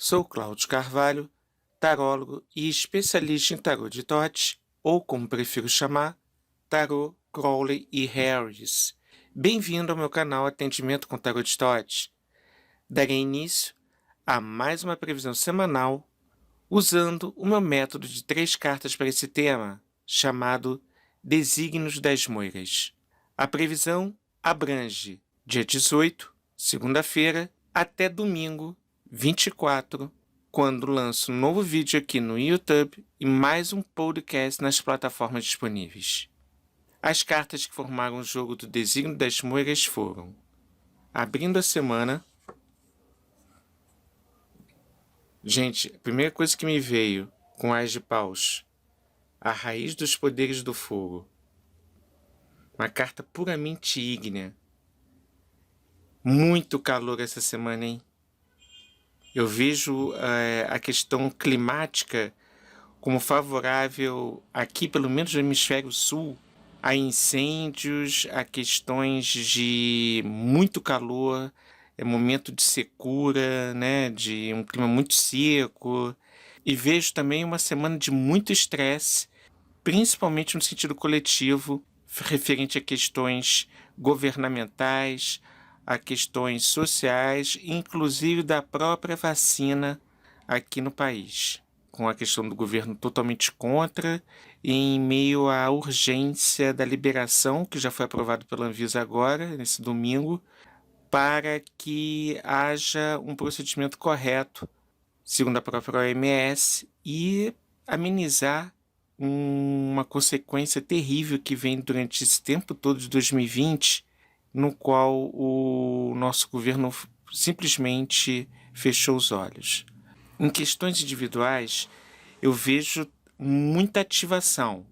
Sou Cláudio Carvalho, tarólogo e especialista em tarô de Thoth, ou como prefiro chamar, Tarô, Crowley e Harris. Bem-vindo ao meu canal Atendimento com Tarô de Thoth. Darei início a mais uma previsão semanal usando o meu método de 3 cartas para esse tema, chamado Desígnios das Moiras. A previsão abrange dia 18, segunda-feira, até domingo, 24, quando lanço um novo vídeo aqui no YouTube e mais um podcast nas plataformas disponíveis. As cartas que formaram o jogo do Desígnio das Moiras foram: abrindo a semana. Gente, a primeira coisa que me veio com As de Paus, a raiz dos poderes do fogo. Uma carta puramente ígnea. Muito calor essa semana, hein? Eu vejo a questão climática como favorável aqui, pelo menos no hemisfério sul, a incêndios, a questões de muito calor, momento de secura, né, de um clima muito seco. E vejo também uma semana de muito estresse, principalmente no sentido coletivo, referente a questões governamentais, a questões sociais, inclusive da própria vacina aqui no país, com a questão do governo totalmente contra, e em meio à urgência da liberação, que já foi aprovado pela Anvisa agora, nesse domingo, para que haja um procedimento correto, segundo a própria OMS, e amenizar uma consequência terrível que vem durante esse tempo todo de 2020, no qual o nosso governo simplesmente fechou os olhos. Em questões individuais, eu vejo muita ativação,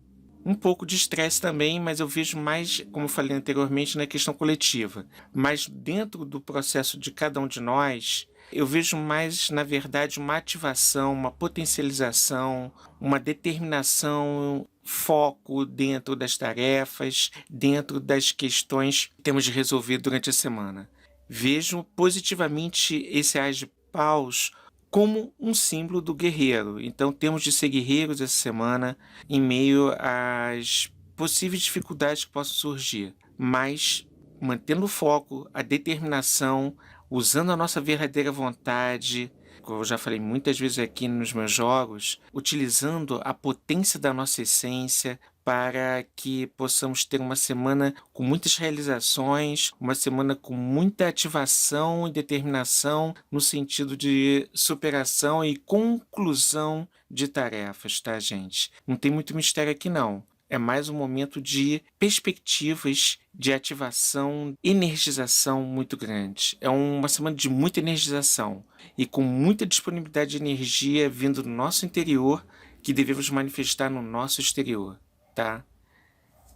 um pouco de estresse também, mas eu vejo mais, como eu falei anteriormente, na questão coletiva. Mas dentro do processo de cada um de nós, eu vejo mais, na verdade, uma ativação, uma potencialização, uma determinação, foco dentro das tarefas, dentro das questões que temos de resolver durante a semana. Vejo positivamente esse As de Paus como um símbolo do guerreiro. Então temos de ser guerreiros essa semana em meio às possíveis dificuldades que possam surgir, mas mantendo o foco, a determinação, usando a nossa verdadeira vontade, como eu já falei muitas vezes aqui nos meus jogos, utilizando a potência da nossa essência para que possamos ter uma semana com muitas realizações, uma semana com muita ativação e determinação no sentido de superação e conclusão de tarefas, tá, gente? Não tem muito mistério aqui, não. É mais um momento de perspectivas de ativação, energização muito grande. É uma semana de muita energização e com muita disponibilidade de energia vindo do nosso interior que devemos manifestar no nosso exterior, tá?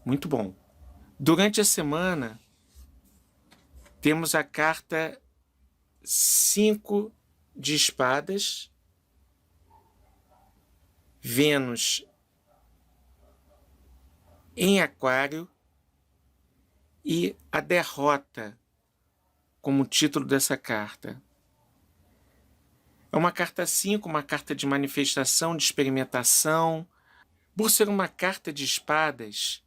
Muito bom. Durante a semana, temos a carta 5 de espadas, Vênus em Aquário e a derrota como título dessa carta. É uma carta 5, uma carta de manifestação, de experimentação. Por ser uma carta de espadas,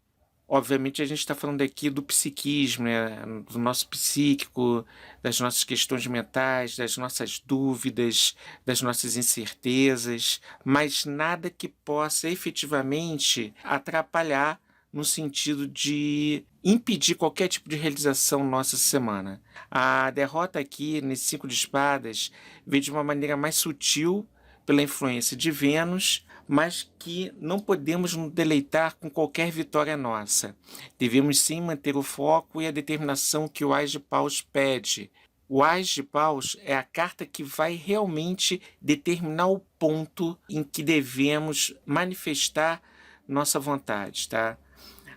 obviamente a gente está falando aqui do psiquismo, né? Do nosso psíquico, das nossas questões mentais, das nossas dúvidas, das nossas incertezas, mas nada que possa efetivamente atrapalhar no sentido de impedir qualquer tipo de realização nossa semana. A derrota aqui, nesse 5 de espadas, veio de uma maneira mais sutil, pela influência de Vênus, mas que não podemos nos deleitar com qualquer vitória nossa. Devemos sim manter o foco e a determinação que o As de Paus pede. O As de Paus é a carta que vai realmente determinar o ponto em que devemos manifestar nossa vontade, tá?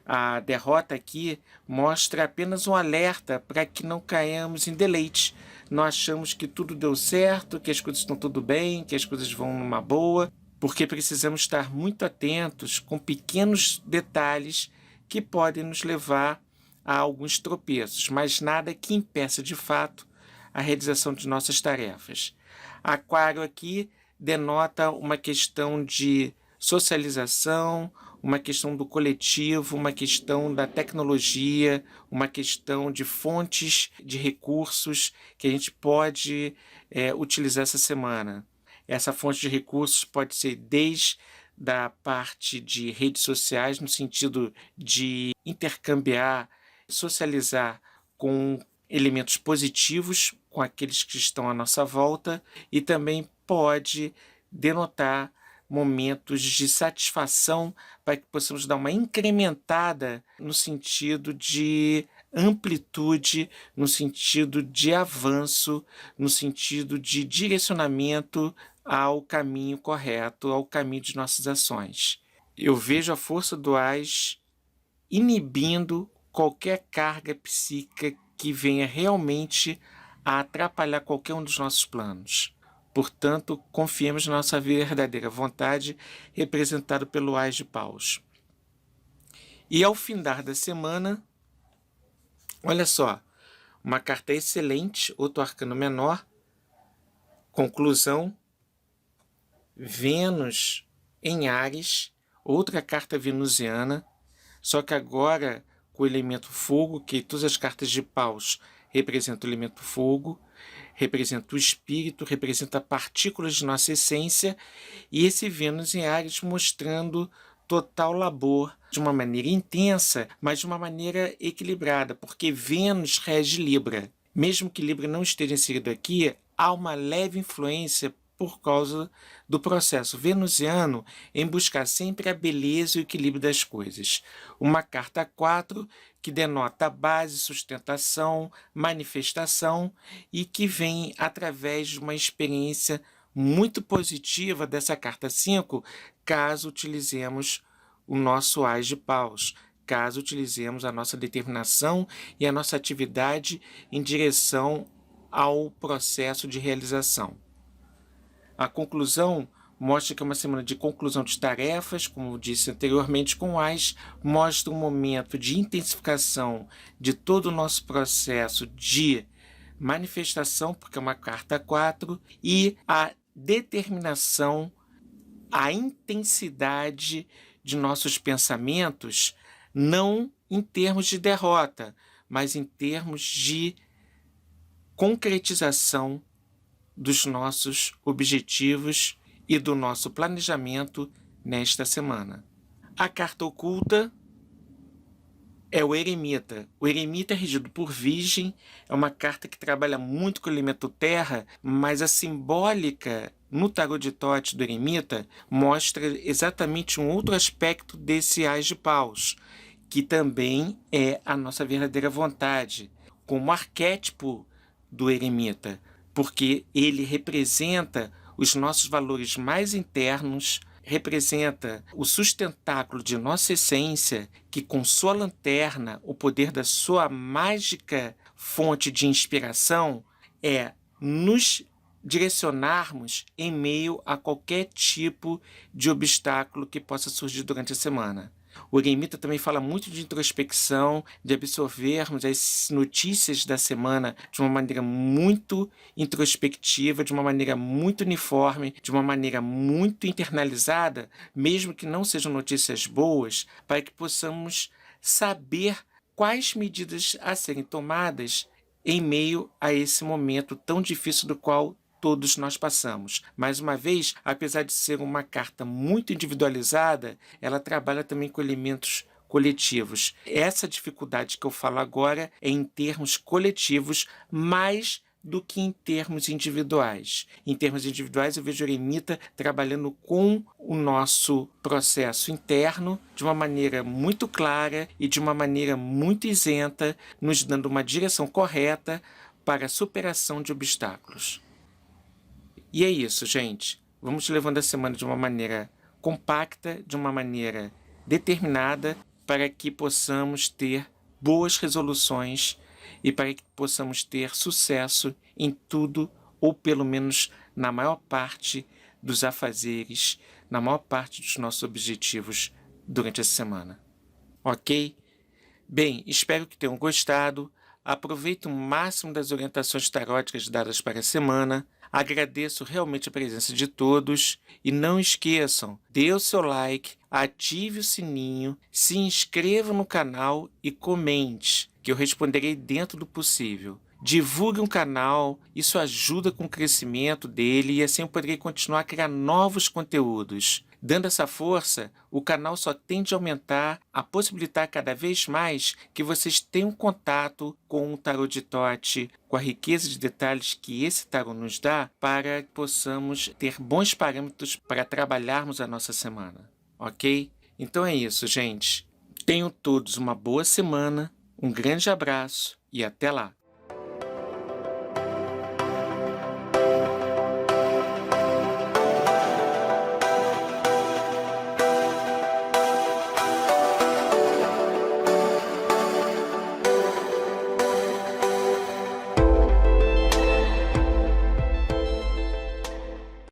A derrota aqui mostra apenas um alerta para que não caiamos em deleite. Nós achamos que tudo deu certo, que as coisas estão tudo bem, que as coisas vão numa boa, porque precisamos estar muito atentos com pequenos detalhes que podem nos levar a alguns tropeços, mas nada que impeça de fato a realização de nossas tarefas. Aquário aqui denota uma questão de socialização, uma questão do coletivo, uma questão da tecnologia, uma questão de fontes de recursos que a gente pode utilizar essa semana. Essa fonte de recursos pode ser desde da parte de redes sociais, no sentido de intercambiar, socializar com elementos positivos com aqueles que estão à nossa volta, e também pode denotar momentos de satisfação para que possamos dar uma incrementada no sentido de amplitude, no sentido de avanço, no sentido de direcionamento ao caminho correto, ao caminho de nossas ações. Eu vejo a força do AS inibindo qualquer carga psíquica que venha realmente a atrapalhar qualquer um dos nossos planos. Portanto, confiemos na nossa verdadeira vontade, representada pelo Ás de Paus. E ao findar da semana, olha só, uma carta excelente, outro arcano menor, conclusão, Vênus em Áries, outra carta venusiana, só que agora com o elemento fogo, que todas as cartas de paus representam o elemento fogo, representa o espírito, representa partículas de nossa essência, e esse Vênus em Áries mostrando total labor, de uma maneira intensa, mas de uma maneira equilibrada, porque Vênus rege Libra. Mesmo que Libra não esteja inserido aqui, há uma leve influência por causa do processo venusiano em buscar sempre a beleza e o equilíbrio das coisas. Uma carta 4 que denota base, sustentação, manifestação e que vem através de uma experiência muito positiva dessa carta 5, caso utilizemos o nosso Ás de Paus, caso utilizemos a nossa determinação e a nossa atividade em direção ao processo de realização. A conclusão mostra que é uma semana de conclusão de tarefas, como disse anteriormente com o Ás, mostra um momento de intensificação de todo o nosso processo de manifestação, porque é uma carta 4, e a determinação, a intensidade de nossos pensamentos, não em termos de derrota, mas em termos de concretização dos nossos objetivos e do nosso planejamento nesta semana. A carta oculta é o Eremita. O Eremita é regido por Virgem, é uma carta que trabalha muito com o elemento terra, mas a simbólica no tarô de Thoth do Eremita mostra exatamente um outro aspecto desse Ás de Paus, que também é a nossa verdadeira vontade, como arquétipo do Eremita, porque ele representa os nossos valores mais internos, representa o sustentáculo de nossa essência, que com sua lanterna, o poder da sua mágica fonte de inspiração, é nos direcionarmos em meio a qualquer tipo de obstáculo que possa surgir durante a semana. O Eremita também fala muito de introspecção, de absorvermos as notícias da semana de uma maneira muito introspectiva, de uma maneira muito uniforme, de uma maneira muito internalizada, mesmo que não sejam notícias boas, para que possamos saber quais medidas a serem tomadas em meio a esse momento tão difícil do qual todos nós passamos. Mais uma vez, apesar de ser uma carta muito individualizada, ela trabalha também com elementos coletivos. Essa dificuldade que eu falo agora é em termos coletivos, mais do que em termos individuais. Em termos individuais, eu vejo o Eremita trabalhando com o nosso processo interno de uma maneira muito clara e de uma maneira muito isenta, nos dando uma direção correta para a superação de obstáculos. E é isso, gente. Vamos levando a semana de uma maneira compacta, de uma maneira determinada, para que possamos ter boas resoluções e para que possamos ter sucesso em tudo, ou pelo menos na maior parte dos afazeres, na maior parte dos nossos objetivos durante essa semana. Ok? Bem, espero que tenham gostado. Aproveite o máximo das orientações taróticas dadas para a semana. Agradeço realmente a presença de todos e não esqueçam, dê o seu like, ative o sininho, se inscreva no canal e comente, que eu responderei dentro do possível. Divulgue um canal, isso ajuda com o crescimento dele e assim eu poderei continuar a criar novos conteúdos. Dando essa força, o canal só tende a aumentar, a possibilitar cada vez mais que vocês tenham contato com o tarô de Thoth, com a riqueza de detalhes que esse tarô nos dá, para que possamos ter bons parâmetros para trabalharmos a nossa semana, ok? Então é isso, gente. Tenham todos uma boa semana, um grande abraço e até lá!